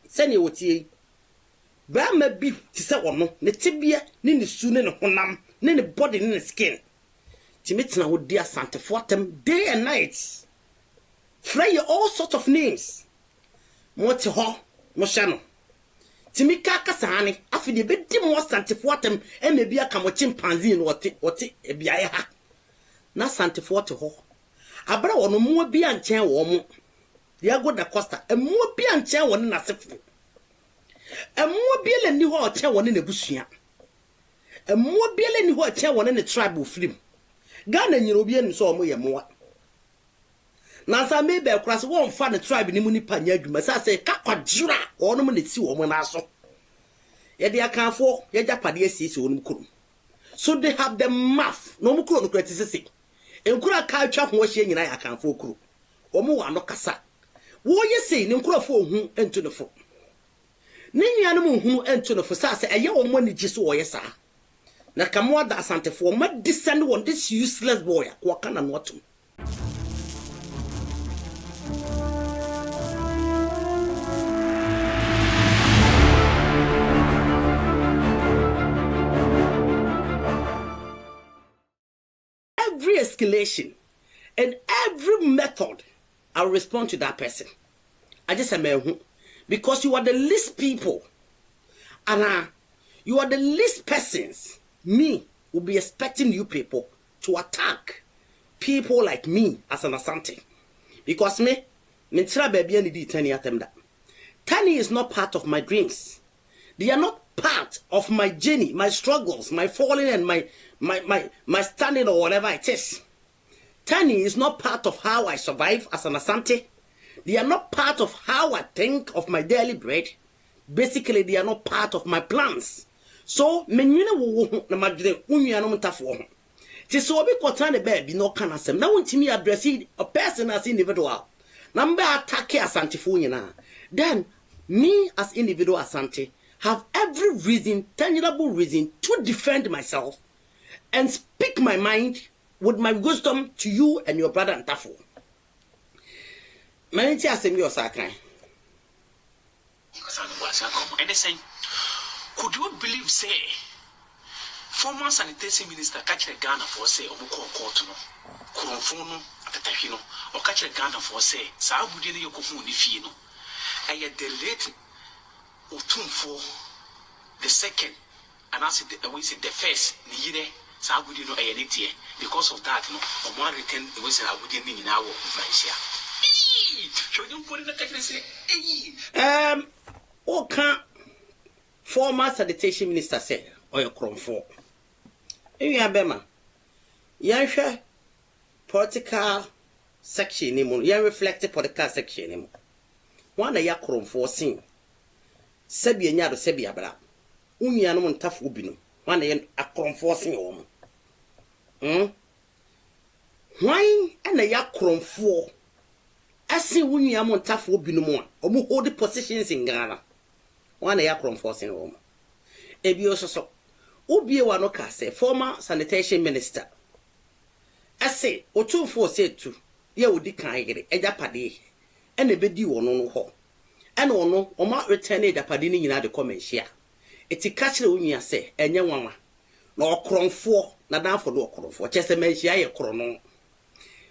Send you tea. Bama beef to say one no, the tibia, nini soon in a honam, nini body in the skin. Timitna would dear Santa Fortem day and night. Fray all sorts of names. Moti ho, Moshano. Timika Kasani, after the bed more Santa Fortem, and maybe a camo chimpanzee in what it a biaha. Na Santa Forte ho. Abra no more be and chair woman. Diago da Costa, and more be and chair one in a sefu. And more be and new or chair one in a bushia. And more be and new or chair one in a tribal film. Ghana and European saw more. Nasa maybe across one fan tribe in Munipanya, must I say, Kakajura, or no minute see woman I saw. Yet I can't for Yajapadi sees on Kuru. So they have the math, no more criticism. And could I catch washing in I can't for crew. Or more no cassa. What you say, no crow for whom enter the phone. Nini animal who enter the Fosasa, a young money just or yes, sir. Nakamwa da Asante for my descend on this useless boy, Wakan and Watum. Every escalation and every method, I'll respond to that person. I just say, because you are the least people, and you are the least persons. Me will be expecting you people to attack people like me as an Asante. Because me baby and the Tani atemda. Tani is not part of my dreams. They are not part of my journey, my struggles, my falling and my standing or whatever it is. Tani is not part of how I survive as an Asante. They are not part of how I think of my daily bread. Basically, they are not part of my plans. So, menyuna wo na madre unua no Ntafuo. Ti so obi kwotane baby no kana asem. Na wontimi address a person as individual. Number attack Asantefuo nyina. Then me as individual Asante have every reason, tangible reason to defend myself and speak my mind with my wisdom to you and your brother Ntafuo. Maniti asem yo sakran. Could you believe, say, former sanitation minister catch a Ghana for say, or court no, Kurumfono, Atahino, or catch a Ghana for say, Saudi Yokofuni Fino. I had the late Otumfuo the second, and I said, we said the first, Nire, Saudi no Ayanity, because of that, no, or one return, it was I wouldn't in our Malaysia. Should you put in the technique? Okay. Former sanitation minister said, or your Otumfuo. You have Bema. Yansha political section anymore. You reflected political section anymore. One of your Otumfuo sing. Sebi and Yado Sebi Abra. Unyanum and Ntafuo Bino. One of your Otumfuo sing woman. Why and a yak Otumfuo? I see Unyanum and Ntafuo Bino more. Or more hold the positions in Ghana. One a Otumfuo in Rome. Ebio so. Ubi wanoka say former sanitation minister. I say Otumfuo said to ye would decline Ejapade and a bedi no ho. And ono or mark return Ejapade in the comment share. It's a catch the unia say, and young mama. No Otumfuo, na down for no Otumfuo, just a mention a chrono.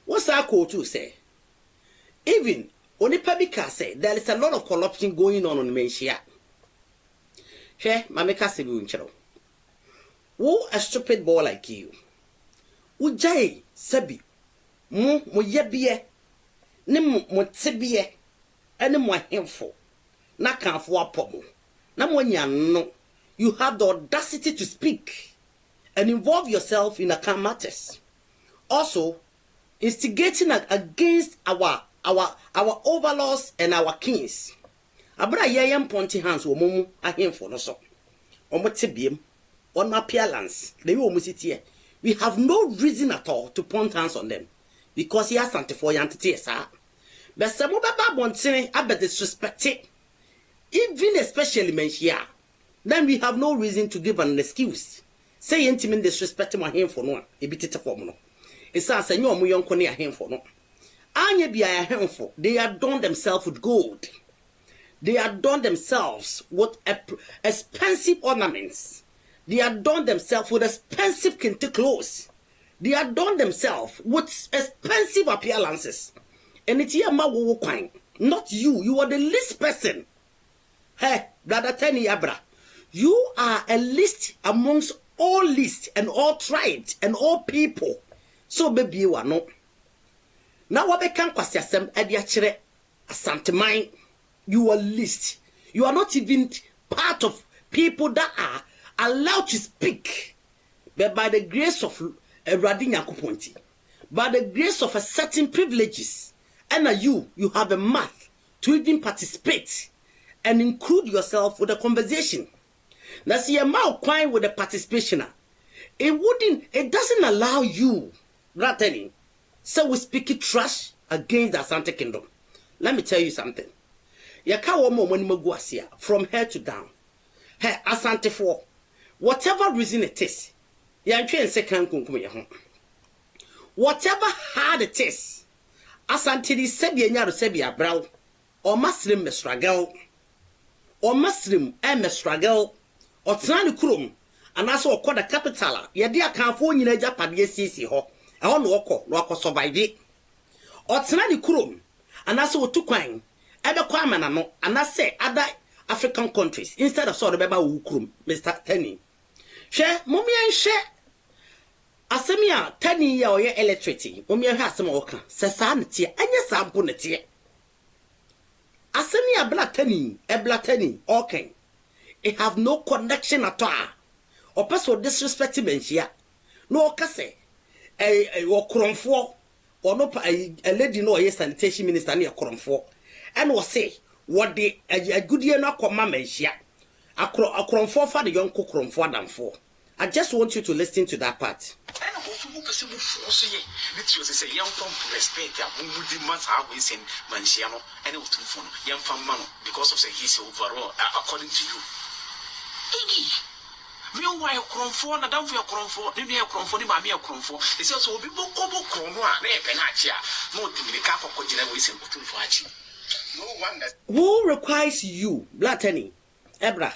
What's our call to say? Even only public say there is a lot of corruption going on the Menshia. Hey, Mameka Sebu. Wo a stupid boy like you. Ujai, Sebi. Mo yebie. Nim mo tibie. Any more info. Na can for pomo. Na mo no. You have the audacity to speak and involve yourself in account matters. Also, instigating against our overlords and our kings. Abra yayam ponti hands wo mumu ahemfo no so. Omo tebiem on appearance. They will here. We have no reason at all to point hands on them because he has Ntafuo entity sir. But some baba bontin abet disrespect it. Even especially menshia. Then we have no reason to give an excuse. Say intimate disrespect my hemfo no. E bitete form no. It's a senyo mu yonko ne ahemfo no. Anye bia ahemfo. They adorn themselves with gold. They adorn themselves with expensive ornaments. They adorn themselves with expensive kente clothes. They adorn themselves with expensive appearances. And it's here, not you. You are the least person. Hey, brother Teni Abra, you are a least amongst all lists and all tribes and all people. So baby you are not. Now what can kwasiasem ediachere Asanteman, you are least. You are not even part of people that are allowed to speak. But by the grace of Radinya Kuponti, by the grace of a certain privileges, and you have a math to even participate and include yourself with the conversation. Now see a mouth crying with the participation. It doesn't allow you, Ratani. So we speak it trash against the Asante Kingdom. Let me tell you something. From head to down. Hey, Asante for whatever reason it is. Whatever hard it is. Asante di sebi enyaro sebi abrao. Or Muslim struggle. Or Muslim struggle. Or Trani Kurum. And also call the capital. Yadia can't phone in a Japan CC ho. I want to walk survive it. Or Trani Kurum. And also to quine. Ebe kwame na no and I say other African countries instead of sort of beba ukrum Mr. Tenny. Share mommy and share Asemia 10 year or your electricity. Mommy has some oka. Sasanity and yes I'm gonna tear. Asemia blatany, a blatany, okay. It have no connection at all. Or person disrespecting here. No case. A Otumfuo or no a lady no a sanitation minister near Otumfuo. And was say what the a good year not come here. A Otumfuo for the young Otumfuo than for. I just want you to listen to that part. Because of his overall, according to you. Meanwhile, Otumfuo, na down for Otumfuo, maybe Otumfuo, ni mami Otumfuo. It's also be Bokobo Krono, Penachia, not to the cap of Kojinewa, Otumfuo. No wonder. Who requires you, Blatany, Ebra?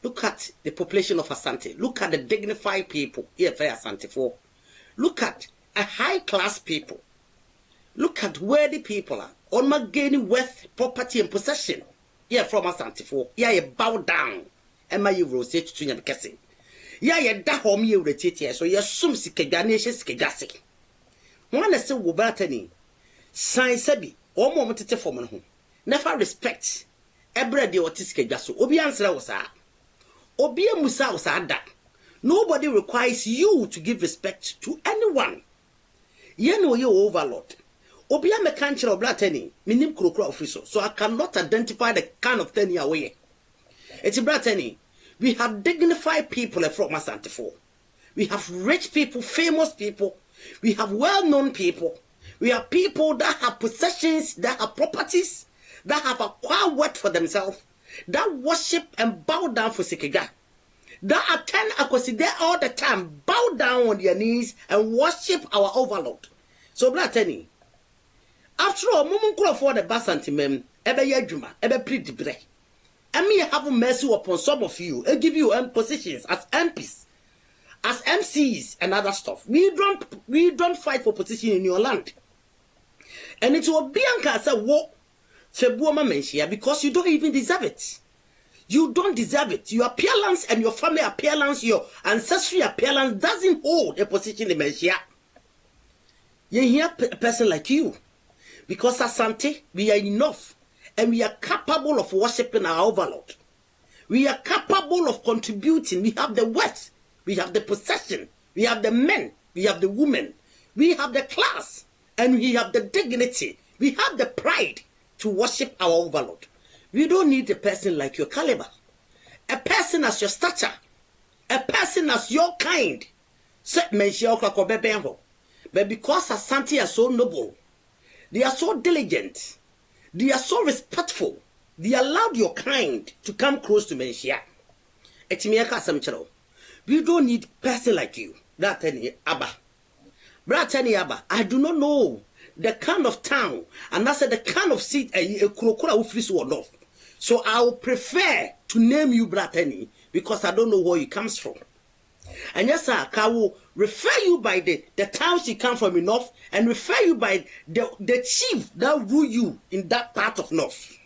Look at the population of Asante. Look at the dignified people here for Asante for. Look at a high class people. Look at where the people are. On gaining wealth, property, and possession. Here from Asante for. Here you bow down. Emma you rotate to your guessing. Here you da home you rotate here. So you assume Sikeganation Skegasi. One is so Blatany. Sign Sebi. Or moment to form home. Never respect. Ebra de otiske jaso. Obi answer was Obi Musa was ada. Nobody requires you to give respect to anyone. You know you overlord. Obi a mekanchira oblateni. Minim krokro officer. So I cannot identify the kind of thing away. It's blateni. We have dignified people from Asante for. We have rich people, famous people. We have well-known people. We have people that have possessions, that have properties, that have acquired wealth for themselves, that worship and bow down for Sikega, that attend Akoside all the time, bow down on their knees and worship our overlord. So, Blatany, after all, Mumun for the Asanteman, ebe yejuma, ebe pretty bre. And me have mercy upon some of you and give you positions as MPs, as MCs and other stuff. We don't fight for position in your land. And it will be as a war because you don't even deserve it. You don't deserve it. Your appearance and your family appearance, your ancestry appearance doesn't hold a position in Mensia. You hear a person like you. Because Asante, we are enough. And we are capable of worshiping our overlord. We are capable of contributing. We have the wealth. We have the possession. We have the men. We have the women. We have the class. And we have the dignity. We have the pride to worship our overlord. We don't need a person like your caliber. A person as your stature. A person as your kind. But because Asante are so noble, they are so diligent, they are so respectful, they allowed your kind to come close to Menshia. We don't need a person like you. Bratani Abba, I do not know the kind of town and that's the kind of seat a crocodile will freeze or not. So I will prefer to name you Bratani because I don't know where you comes from. And yes, sir, I will refer you by the towns you come from in North and refer you by the chief that rule you in that part of North.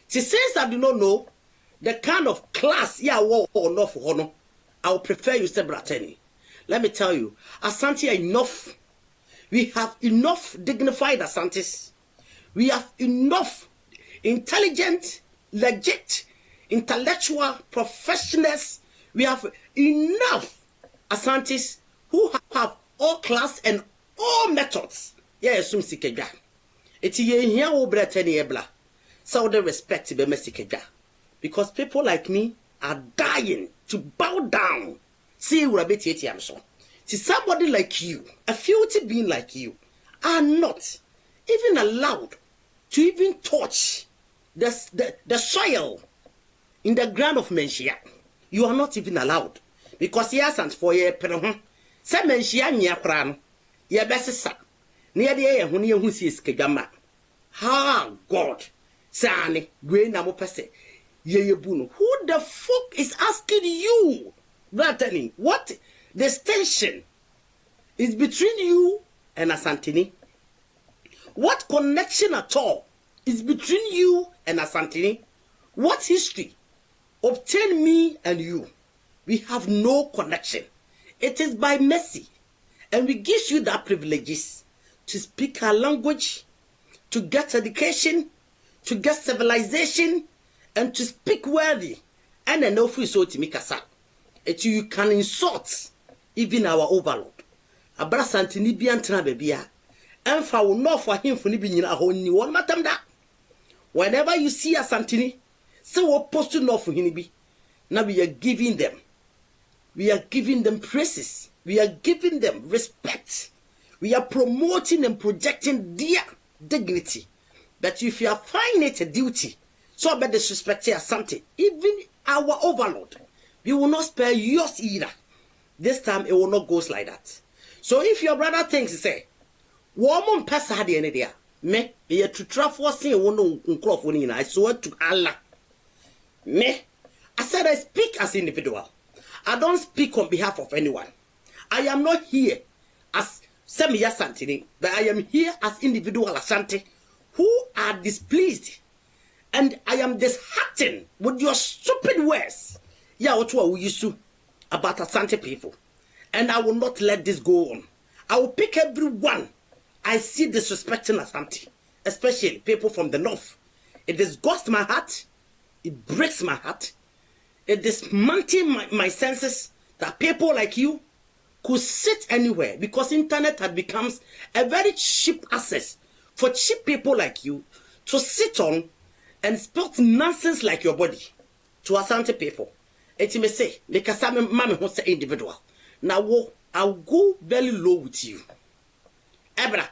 Since I do not know the kind of class or North honor, I will prefer you say Bratani. Let me tell you, Asante are enough. We have enough dignified Asantes. We have enough intelligent, legit, intellectual professionals. We have enough Asantes who have all class and all methods. Yes, sum sikeja. Eti ye here wo Bratani ebla. So the respect be mesikeja. Because people like me are dying to bow down. See urabeti eti amso. See somebody like you, a filthy being like you, are not even allowed to even touch the soil in the ground of Menshia. You are not even allowed. Because yes, and for ye perhon, say Menshia nya kran, ye besisa, near the air when you see skegama. Ha God, Sani, Gwen Namopese, ye bunu. Who the fuck is asking you? Bratani, what distinction is between you and Asantini? What connection at all is between you and Asantini? What history obtained me and you? We have no connection. It is by mercy. And we give you that privileges to speak our language, to get education, to get civilization, and to speak worthy. And an offer so to make us up. You can insult even our overlord. Abra Santini bi antena bebia. Enfa will not for him for nibi nyina ho ni won matam da. Whenever you see a Santini, say we post to not for him bi. Now we are giving them. We are giving them praises. We are giving them respect. We are promoting and projecting their dignity. But if you are finding it a duty, so about disrespect Asante, even our overlord, we will not spare yours either. This time it will not go like that. So if your brother thinks, say, woman pass had any idea, me, be a to travel saying one on I swear to Allah. Me, I said I speak as individual. I don't speak on behalf of anyone. I am not here as Semi Asante, but I am here as individual Asante who are displeased. And I am disheartened with your stupid words. Yeah, what we used to about Asante people. And I will not let this go on. I will pick everyone I see disrespecting Asante, especially people from the north. It disgusts my heart. It breaks my heart. It dismantles my senses that people like you could sit anywhere, because internet had become a very cheap access for cheap people like you to sit on and spout nonsense like your body to Asante people. It may say, because I'm a mammy who's an individual. Now, I'll go very low with you. Ebra,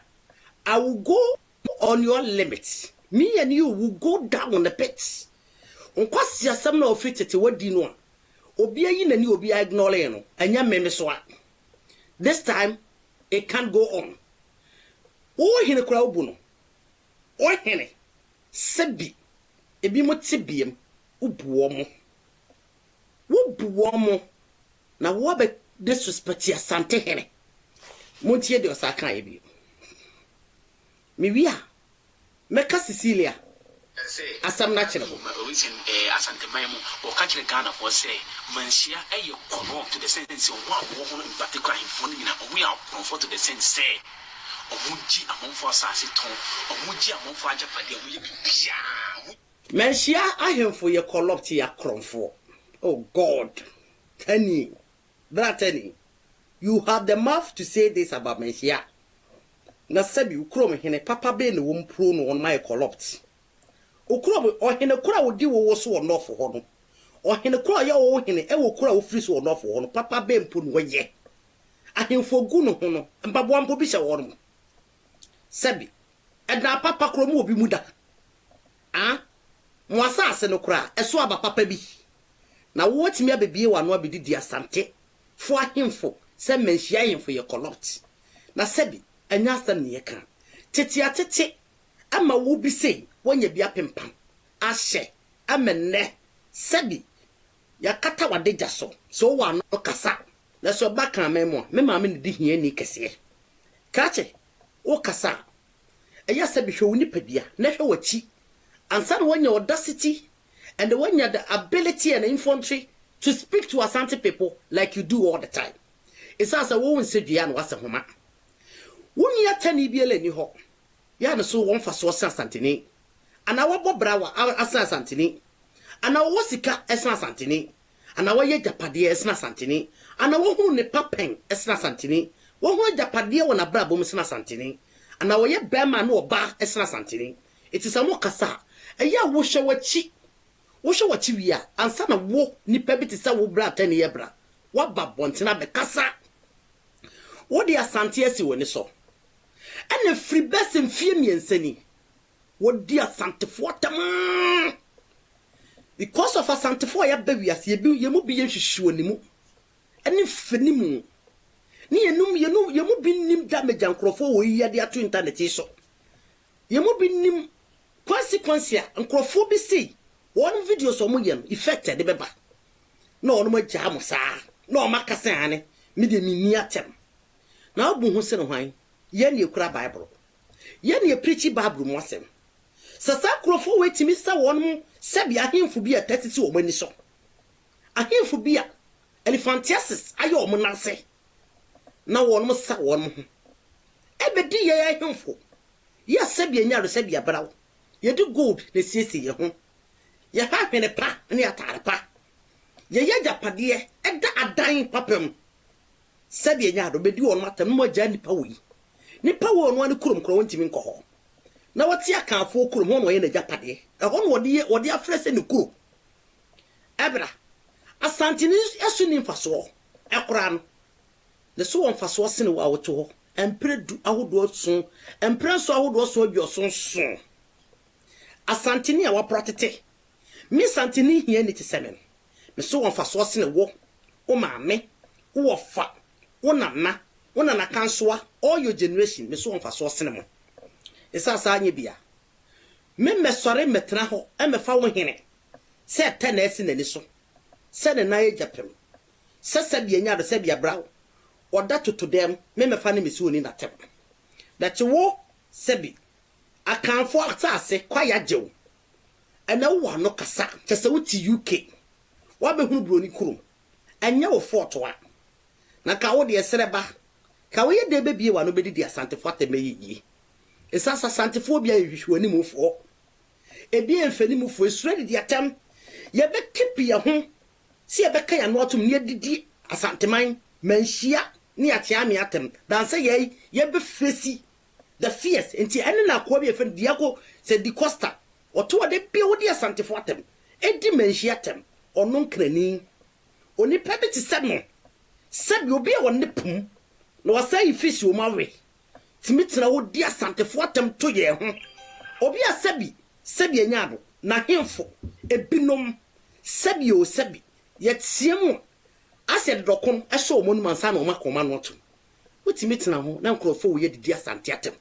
I will go on your limits. Me and you will go down on the pits. Unkwasi ya samna ofitete wadi noa. Obia yi na ni obia ignore no. Anya meme soa. This time, it can't go on. O hine kura ubuno. O hine. Sebi. Ebi mo tibiem. Ubuomo. Ubuomo. Na wabe disrespect ya Asante hene. Montie de osaka ebi. Miwia. Meka Cecilia. Asam natural. Reason Asanteman or catching Ghana for say, Mansia, a corrupt to the sense of one in particular in funding, we are comfort to the sense say, or Muji among for Sassiton, or Muji among for Japan. Mansia, I am for your corrupt here, Cromford. Oh God, Tenny, Bratany, you have the mouth to say this about Mansia. Na sabi ukro me hene papa be ne wom pro no on my corrupt. Ukro o hene kura wodi wo so wo no fo ho no. O hene kura ya wo hene e wo kura wo firi so wo no fo ho no papa be mpo no ye. Ahemfo gu no ho no mbabo ampo bi hye wo no. Sabi edna papa kro mu obi mu da. Ah? Mo asase no kura eso aba papa bi. Na wo timi abebie wa no abedi di Asante. Fo ahemfo se menhia ahemfo ye corrupt. Na sabi anya asam ne yeka tete ama wo bi sei wonya bia pempam ahye amene sebi yakata wadeja so wa no kasa na so baka memo me ma me di hia ni kese kache o kasa eya sebi hwe woni padua na hwe wachi ansa na wanya audacity and wanya the ability and infantry to speak to Asante people like you do all the time. It's as a woman said you was a homa. When you attend EBL ni ho, ya na so one for so Asante and our bobrawa Asante and our wasika esna Asante and our ye japadia esna Asante and our who ne papeng esna Asante one who japadia when a brabo esna Asante and our ye bema no ba esna Asante. It is a mokasa a ya wosha wachi wosha wachi wia ansa na wo nipa bi te sa wo bra tani ye bra wa ba bontina be kasa wo de Asante asi woni so ene free besin fie miensani wo de Asantefuo tam because of Asantefuo ya ba wiase ye mu bi ye hwehwe oni mu ene fani mu ni ye mu bi nim damage ankrofo wo yi de ato internet so ye mu bi nim consequence ya ankrofo bi see one video so mo yem effected beba no no ma jam sa no ma kasa ane me de mi atem na obu hu se no hwan ye ne ekura bible ye ne preach bible mo asem sasa krofo wetimi sa won sebi ahemfu bi atatiti wo mani so ahemfu bi a elephantiasis ayo mo nase na won mo sa won ho ebedi ye ahemfu ye sebi anya sebi abrawo ye do gold na siesi ye ho ye ha hwene pa ne atare pa ye japade eda adan papam sebi anya do bedi won matam mo ja nipa wo no an kurum kro wontimi nko ho na wati akanfo kurum ho no ye na japade e ho no wode afrese ne kuro ebra Asante ni esu ni mfaso ekora no ne so won mfaso se ne wa woto ho empredu ahodo so empreso ahodo so adwoso so Asante ni a wa protete mi Asante ni hia ni tisemen me so won mfaso se ne wo o maame wo fa wo nana kansoa all your generation me so won mfaso se ne mo isasa anya bia me mesore metena ho e me fa wo hene se ta na esi nani so se ne na ye japem se bia nya do se bia brawo oda to them me fa ne me si oni na tem that wo sebi akanfo atase kwaya jew ana wo no kasa chese wo ti UK wa be hunu broni kurum anya wo forto wa na ka wo de sereba ka wo ye de bebie wa no bedi di Asantefuo atemeyi esasa Asantefuo bia yehwehwe ni mufo ebi enfani mufo esure di atem ye be keep ye ho si ye be ka ya no atum ne didi Asanteman manhia ni atiame atem dan say ye be fesi the fierce enti ene na ko be fen diako se di costa oto de bi wodi Asantefuo atem edi manhia atem ono nkrani oni pebiti semo sebi obi e wonne pum na wasai fish wo mawe timitira wodi Asantefuo atem to ye ho obi a sebi anyado na hemfo ebinom sebi yetiemu ased dokon ehso omonum ansa na omakoma no to wotimitina ho na nkrofo wo ye didi Asante atem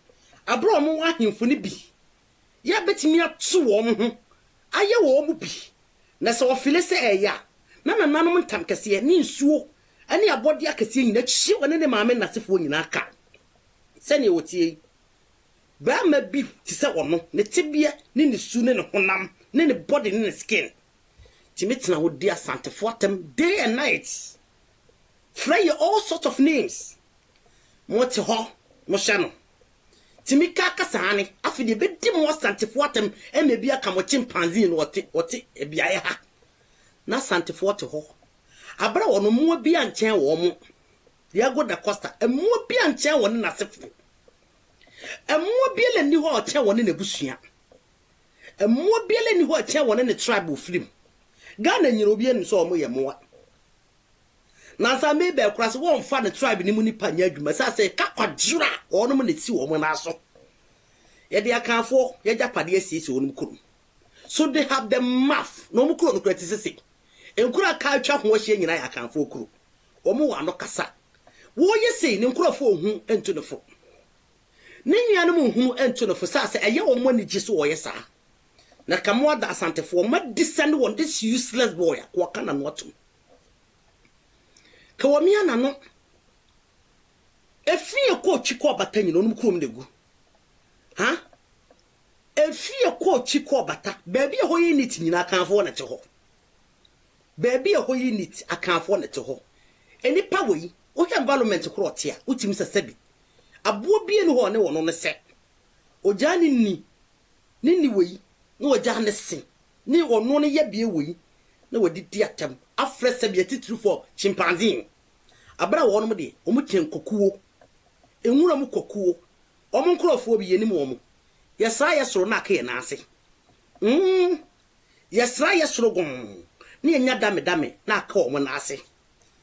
abro mo ahemfo ne bi ya betimi atu wo ho aye wo mu bi na se ofile se eya na nanom ntam kese ni nsuo ani abodi akese nyina chi wone ne maame nasefo nyina aka sene wotie ba ma bi ti se wono ne tibia ne nisu ne honam ne body ne skin timitina wo di Asantefuo atem day and night fray all sort of names mote ho mo hye no timika kasane afide be di mo Asantefuo atem emebi aka mo chimpanzee no wote ebiaye ha na Asantefuo te ho abra wono mo bi anchen wo mo ya go da costa mo bi anchen wo ne nasefo mo bi le ni ho ochen wo ne nebusua mo bi le ni ho ochen wo ne tribe film Ghana nyiro obi enu so mo ye moa na sa me be kura se won fa ne tribe ni mu ni pa nya adwuma sa se ka kwadjura ono mo ne ti wo mo na so ye de akanfo ye japade asisi wonum kurum so they have the math no mo kuro no kwati sese enkura ka atwa ho hye nyina ya akanfo kuro o mo wa no kasa wo ye sei ne nkurofo hu ento ne fo ne nua no mo hu ento ne fo sa se eye wo mo ni gi so wo ye sa na kamwa da Asantefoɔ ma descend on this useless boy kwa kana no atum ka wo mia na no efie ko chiko bata nyino no krom degu ha efie ko chiko bata baabi ho unit nyina kanfo na te ho baabi ho unit akanfo na te ho enipa wei wo hwe environment kro ote a utim sesabi abo bie no ho ne wono ne se ojani ni wei no ojani sin ni ono ne ye bie wei na wadidi atam afre sebi atitru for chimpanzee abra wono de omu ken kokuo enwura mu kokuo omu nkrofo bi yenim omu yesra yesoro na aka na ase yesra yesoro gon ni enya dame na aka omu na ase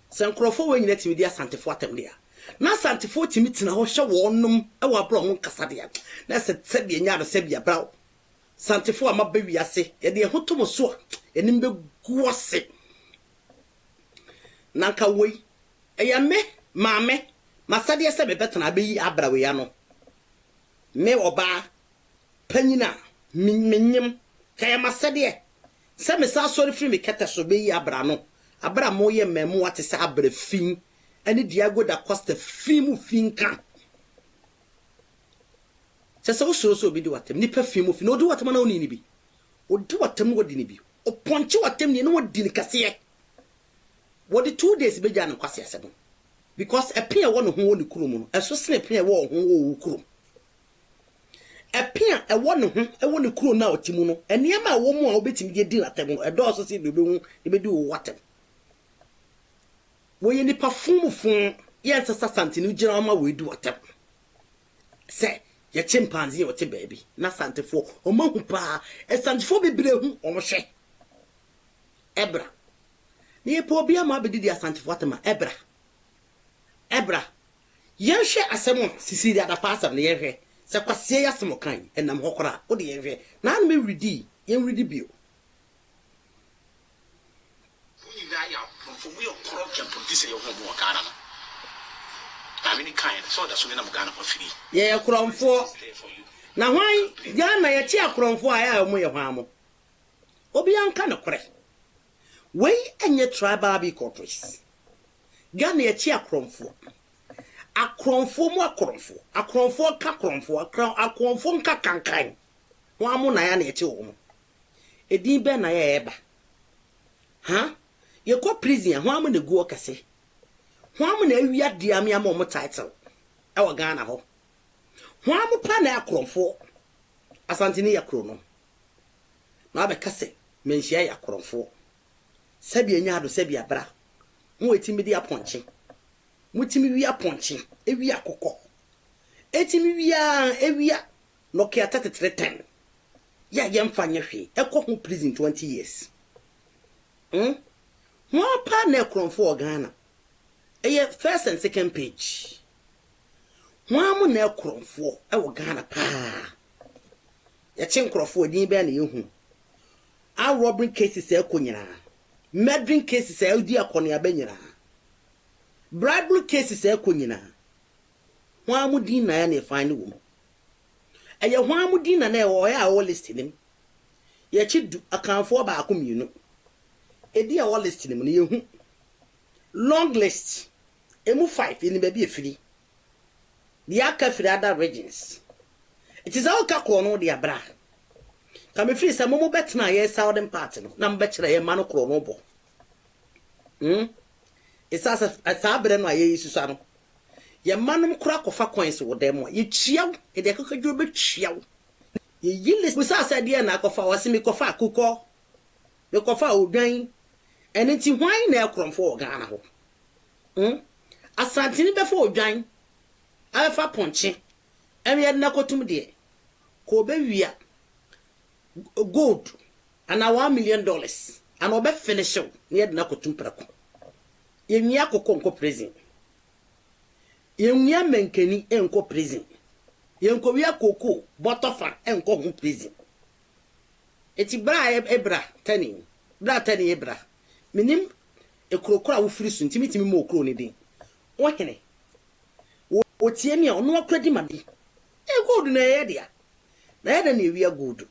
se nkrofo we nyina timidi Asantefo atam dia na Asantefo timi tina ho hye wonum e wa bro mu nkasa dia na se sebi enya do sebi abra Asantefo amaba wi ase ye de hotomo so a enim be guase nanka wei eya me maame masade ese be betena abeyi abrawe ya no me oba panyina menyem kaya masade se me sa sori firi me kete so beyi abra no abra mo ye memu wate se abra fin ani diago da costa fimu finka se wo so obi di watem ni pa fimu fin odi watem na oni ni bi odi watem wodi ni bi o ponche watem ni no wodi ni kase what the 2 days be jan kwase asebo because a pia won ho woni kurom no eso sene pia wo ho wo kurom a pia e won ho e woni kurom na otimu no eniema wo mu a obetimi de di latem no e do so se be hu e be di wo watem wo ye ni perfume fun ye nsasa Asante no gira ma wo di watem se ye chimpanzee wote baby na Asantefo o mahu pa Asantefo bebre hu o mo hwe ebra ni epo bia ma bedidi Asantefo atama ebra yenhwe asemo sisiri ada pasam ne yenhwe se kwase yasemo kan enam hokora wo de yenhwe na me redi bio ni da ya from we okoro kan produce yo ho mo kana na me ni kan so da so ni na mo gana ko firi ye kromfo na hwan ya na ye chi akromfo aya mo ye hwamo obi anka ne kore wey enye tribal be corporates Ghana ye chi akromfo mu akromfo ka akromfo nka kankan ho amu na ya na ye chi wo edin be na ye eba ha ye ko prison ho amu na gu okase ho amu na awia dia me am mo title e wo Ghana ho amu pa na akromfo Asante ni yakro no na be kase menhia yakromfo sabi enya do sabi abra mo etimi di aponche mutimi wi aponche ewi akokọ etimi ewia Nokia 3310 ya yemfa nyehwe ekọ ho prison 20 years mo pa na ekronfo Ghana eye first and second page mo amu na ekronfo e wo Ghana pa ya chenkrofo din be na yehu a robbery cases ekonyina murdering cases udi akone abanyina bribery cases ekonyina ho amudin na ya na fine wo eye ho amudin na e wo ya wo list nim ye chidu akanfo ba akomienu edi a wo list nim ne yehu long list emu 5 ni ba bi efiri the akafiri other regions it is all kakro no de abra kame free sa momo betna ye southern part no na mbekere ye mano kro no bo isasa asabre no aye isusa no ye manum kura kofa coins wo dem ye chiaw e de kakadwo be chiaw ye yile musasa de na kofa wasimi kofa akukọ me kofa odwan ene ti hwan na ekromfo Ghana ho Asante ni be fo odwan afa ponche eme na kotum de ko be wia gold and $1 million and obe finish near na kotum prako yenya kokko prison yenya menkeni enko prison yenko wia koko botofa enko hu prison eti ebra tani ebra minim ekrokora wo firi su ntimitimi mo okro ne din wo hene wo tie mi a ono akradi made gold na ye dia na ye da na wia gold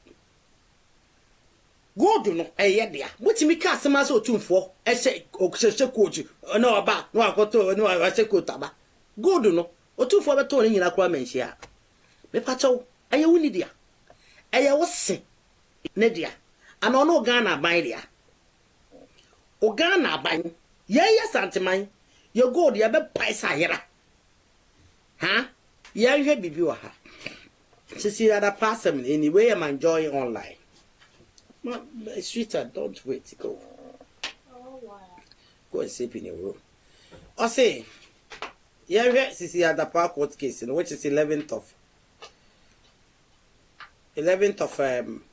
Gold no dia. Mutimi ka asema so Otumfuo ehye okwehye coach na oba no akoto no ahye kotaba. Gold no Otumfuo beto ne nyina kwa menhia. Me pacho eye wuni dia. Eye wo se ne dia. Ana no Ghana ban dia. O Ghana ban ye Asanteman ye gold ye be paisa yera. Ha? Ye hwe bibi wa ha. Sisi that person anyway I'm enjoying online. Sweetheart, don't wait. Go. Oh, wow. Go and sleep in your room. I say, yeah, Sisi at the park court case, which is 11th of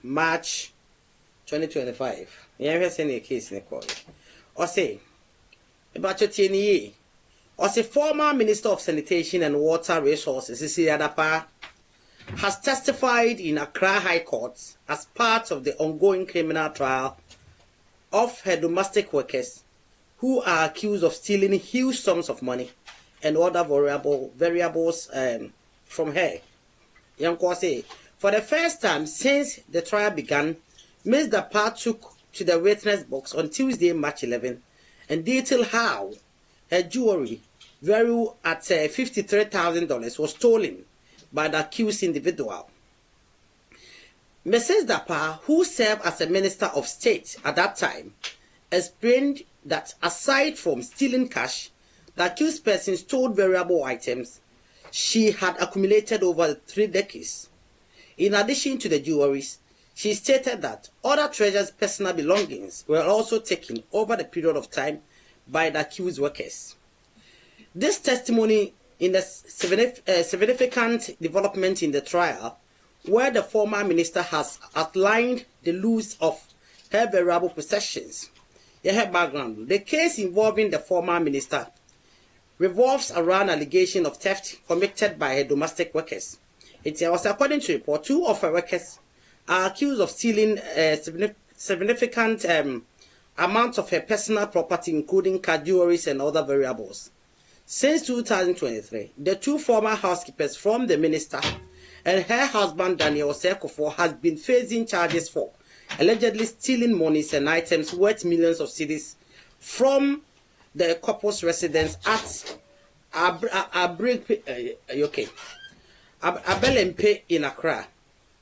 March 2025. Yeah, send a case in the court. I say, about your 10 years. I say, former Minister of Sanitation and Water Resources, Sisi Adapa, has testified in Accra High Court as part of the ongoing criminal trial of her domestic workers who are accused of stealing huge sums of money and other variables from her. Say, for the first time since the trial began, Ms. Dapa took to the witness box on Tuesday, March 11, and detailed how her jewelry, valued at $53,000, was stolen by the accused individual. Mrs. Dapa, who served as a Minister of State at that time, explained that aside from stealing cash, the accused person stole variable items she had accumulated over 3 decades. In addition to the jewelries, she stated that other treasures' personal belongings were also taken over the period of time by the accused workers. This testimony in the significant development in the trial, where the former minister has outlined the loss of her variable possessions. Her background: the case involving the former minister revolves around allegation of theft committed by her domestic workers. It was, according to report, 2 of her workers are accused of stealing significant amounts of her personal property, including car, jewelries, and other variables. Since 2023, the 2 former housekeepers from the minister and her husband Daniel Sekofo has been facing charges for allegedly stealing monies and items worth millions of cedis from the couple's residence at Abelempe in Accra.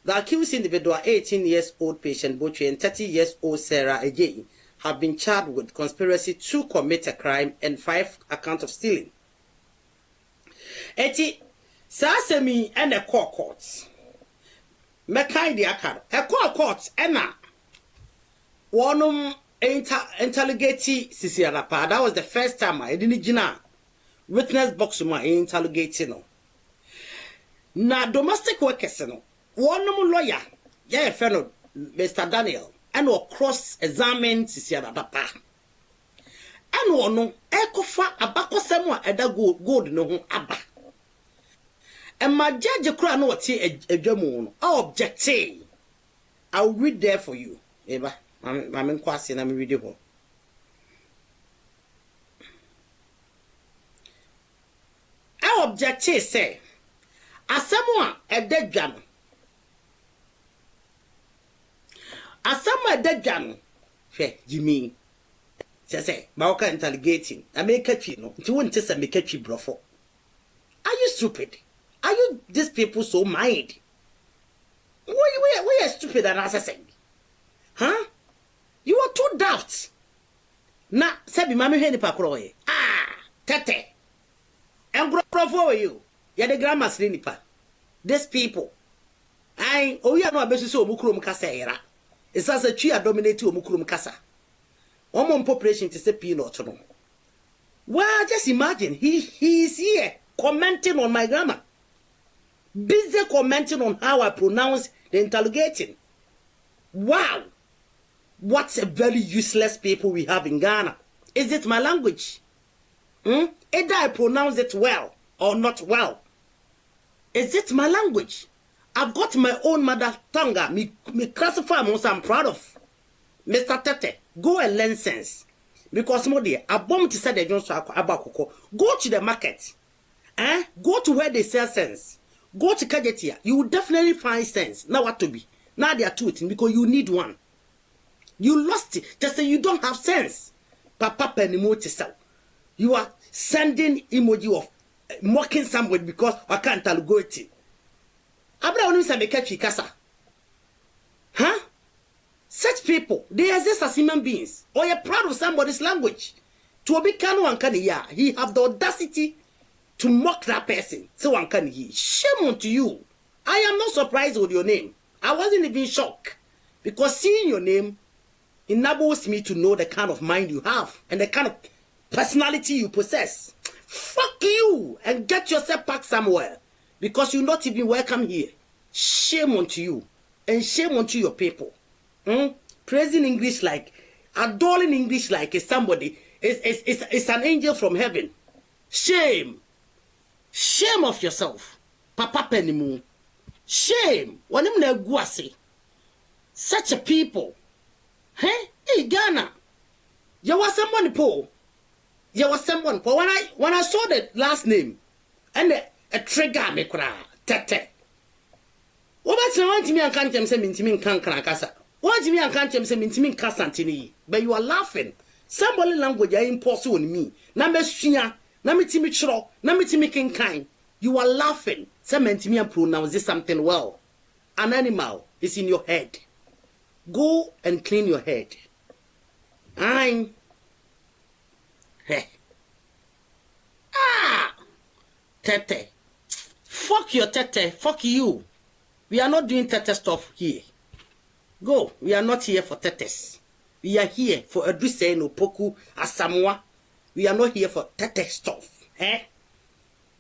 The accused individual, 18-year-old patient Botwe and 30-year-old Sarah Ejei, have been charged with conspiracy to commit a crime and 5 accounts of stealing. Eti sasemi and the courts. Mekai di akado. A court ena wonum interrogate Sisi Adapa. That was the first time I didn't jina witness box ma interrogate no. Na domestic workers no. Wonum lawyer, yeah, friend Mr. Daniel, and will cross examine Sisi Adapa. And wono ekofa abakosemo eda gold no ho aba. And my judge kura no ti edwamu no objecting. I'll read there for you. Eba, I'm in kwase na me read it. I object say asemo edadwa no. Asemo edadwa no. Hwe Jimmy. Say, Mauka interrogating. I make a tree, no. You won't just make a tree, brofo. Are you stupid? Are you these people so mind? We are stupid and assassin. Huh? You are too daft. Na, sabi mami heni pakroye. Ah, tete. And brofo you. You're the grandma's nipa. These people. I, oh, you are not besu so mukrum kasa era. It's as a tree dominate to mukrum kasa. One population to say peanut no. Well, just imagine he's here commenting on my grammar. Busy commenting on how I pronounce the interrogating. Wow. What a very useless people we have in Ghana. Is it my language? Either I pronounce it well or not well. Is it my language? I've got my own mother tongue. Me classify most I'm proud of. Mr. Tete, go and learn sense. Because more dear, a bomb to say the Jones Abakoko. Go to the market. Go to where they sell sense. Go to Kajetia. You will definitely find sense. Now what to be? Now they are two things because you need one. You lost it. Just say you don't have sense. Papa penimote. You are sending emoji of mocking somebody because I can't tell go it. Abra onu say me catch kasa. Huh? Such people, they exist as human beings. Or you're proud of somebody's language. To obi kanu ankani ya, he have the audacity to mock that person. So ankani he. Shame on to you. I am not surprised with your name. I wasn't even shocked. Because seeing your name enables me to know the kind of mind you have and the kind of personality you possess. Fuck you and get yourself back somewhere. Because you're not even welcome here. Shame on to you. And shame on to your people. Praising English like, adoring English like is somebody, is an angel from heaven. Shame. Shame of yourself. Papa Penimu. Shame. Such a people. Hey, Ghana. There was someone Paul. There was someone Paul. When I saw the last name and a trigger me kura tete. What about me and can't say mintimin can kasa? What me and can't say mintimin kasantini? But you are laughing. Somebody language are impossible on me. Na me suya, na me timi chro, na me timi kind. You are laughing. Some me and pronounce this something well. An animal is in your head. Go and clean your head. I'm. Hey. Ah! Tete. Fuck your tete. Fuck you. We are not doing tete stuff here. Go. We are not here for tetes. We are here for Eduse no Poku Asamoah. We are not here for tete stuff.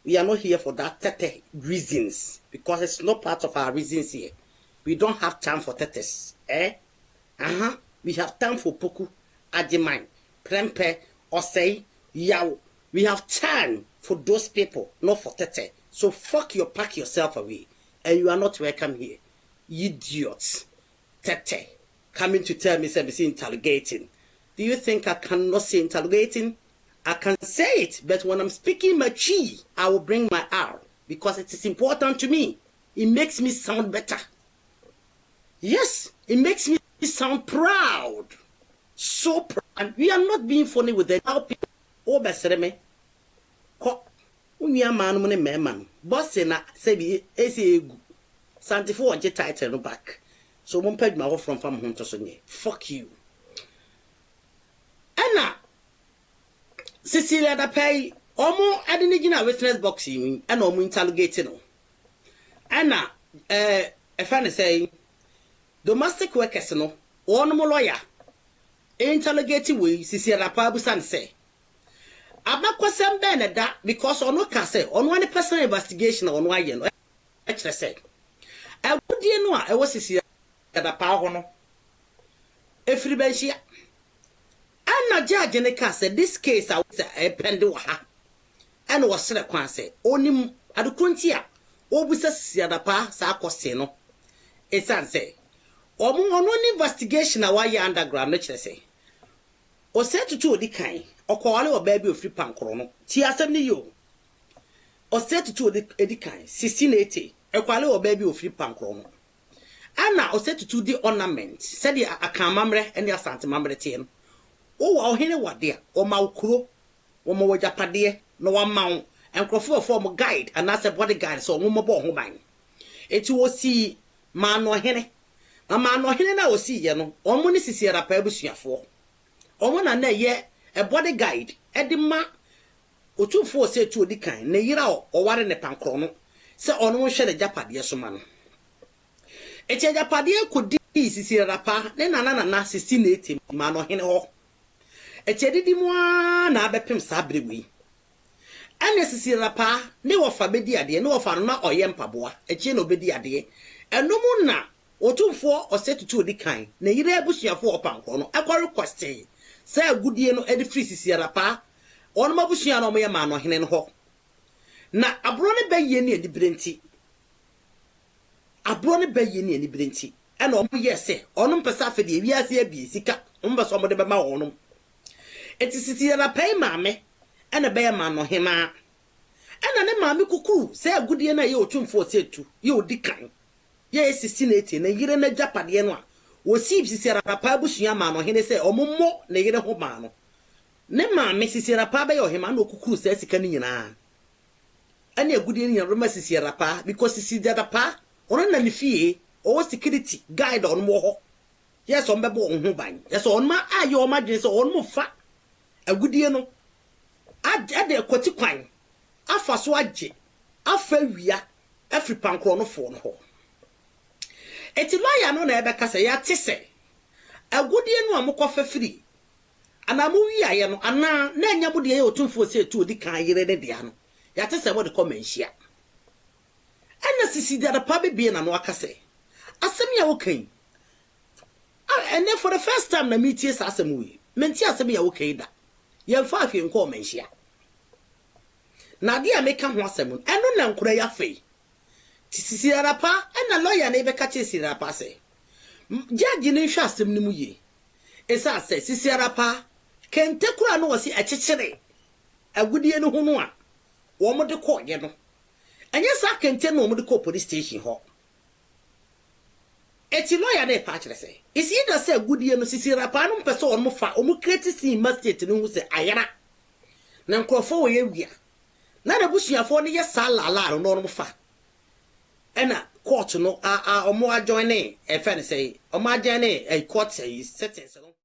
We are not here for that tete reasons. Because it's not part of our reasons here. We don't have time for tetes. We have time for Poku, Ajiman, Prempe, Osei, Yao. We have time for those people, not for tete. So fuck you, pack yourself away. And you are not welcome here. Idiots. Tete. Coming to tell me something interrogating. Do you think I cannot say interrogating? I can say it, but when I'm speaking my chi, I will bring my R. Because it is important to me. It makes me sound better. Yes, it makes me sound proud. So proud. And we are not being funny with the how people. Oh, Bessereme. We are man, man. Boss, na say, Ntafuo and title no back. So, one paid my from home to Sonny. Fuck you. Anna Cecilia, da pay. Omo, I didn't get a witness boxing and omo interrogating. Anna, if I say, domestic workers, no, one more lawyer. Interrogating we, Cecilia Pabusan say. Abakwasem bene da because ono ka say ono one personal investigation ono aye no e kire say e wodie no a e wosisi da pa ho no efiri ba hia ana judge ne ka say this case a e pende wa ha and was sere kwan say onim adukonti a obusa sisi da pa sa akose no e san say ono investigation a wa ye underground no kire say o say tutu odi kan okwale o baby ofri pankro no ti asem ni yo o set to edikan 1680 ekwale o baby ofri pankro no ana o set to the ornament said the akamamre and the Asante mamre tie no o wa ohene wade a o ma okuro o ma wajapade no wa ma enkrofo form guide and as a body guide so wo mo bo ho ban eti wo si ma no ohene na o si ye no o mo ni sisiera pa ebusuafo o mo na ye a body guide edima Otumfuo say to odi kan na yira o ware ne pankro no se ono hwe ne japade so ma no eche japade kodi sisi rapa ne na 1680 ma no hene ho eche didi mu na abepem sa brewi ane sisi rapa ne wo fa bedi ade ne wo fa no na oye mpaboa eche na obedi ade enomu na Otumfuo o say to odi kan na yira abusuafo o pankro no ekwa request say agudie no edi free sisiara pa ono mabusua no moye ma no hene no ho na abro ne baye ne edi brenti ana omo yese ono mpesa afede e wiase abi sika mbaso mo de bema ono eti sisiara pa maame ana baye ma no hema ana ne maame kuku say agudie na ye Otumfuo setu ye odi kan ye 1680 na yire na japade no a wo si sisira papa busua ma no hene se omommo ne yere ho ma no ne ma me sisira papa be yo hema na okukuru sa sika ni nyina ani agudie ni nyina sisira papa because sisira papa ono na ne fie o security guide on mo ho yes on bebo ho ban yes on ma ayo ma dwen se on mo fa agudie no ade kwati kwan afa so agye afa wia afripan kro no fo no ho eti lawyer no na ebeka se ya tese agudie no amokofa firi ana mu wi aye no ana na anya mu de ye Otumfuo se tu odi kan yire ne de ano ya tese mo de komenhia ana sisi de pa be na no akase asem ya wokan and for the first time na meet yes asem wi menti asem ya wokan da ye fa afie nko menhia na de ameka ho asem eno na nkura ya fei sisi arapa na lawyer na ebeka che sisi arapa se judge ni hwa asem ni mu ye esa se sisi arapa kente kura no wasi akyekyere agudie no ho no a wo mo de ko ye no anya sa kente no mo de ko police station ho eti lawyer na pa kyere se isi da se agudie no sisi arapa no mpese on mo fa o mo create sin state no hu se ayara na nkrofo wo ye wia na da busuafo no ye sala la no mo fa ena court no omo adjoin e fe ne say omo adjoin e court say settings no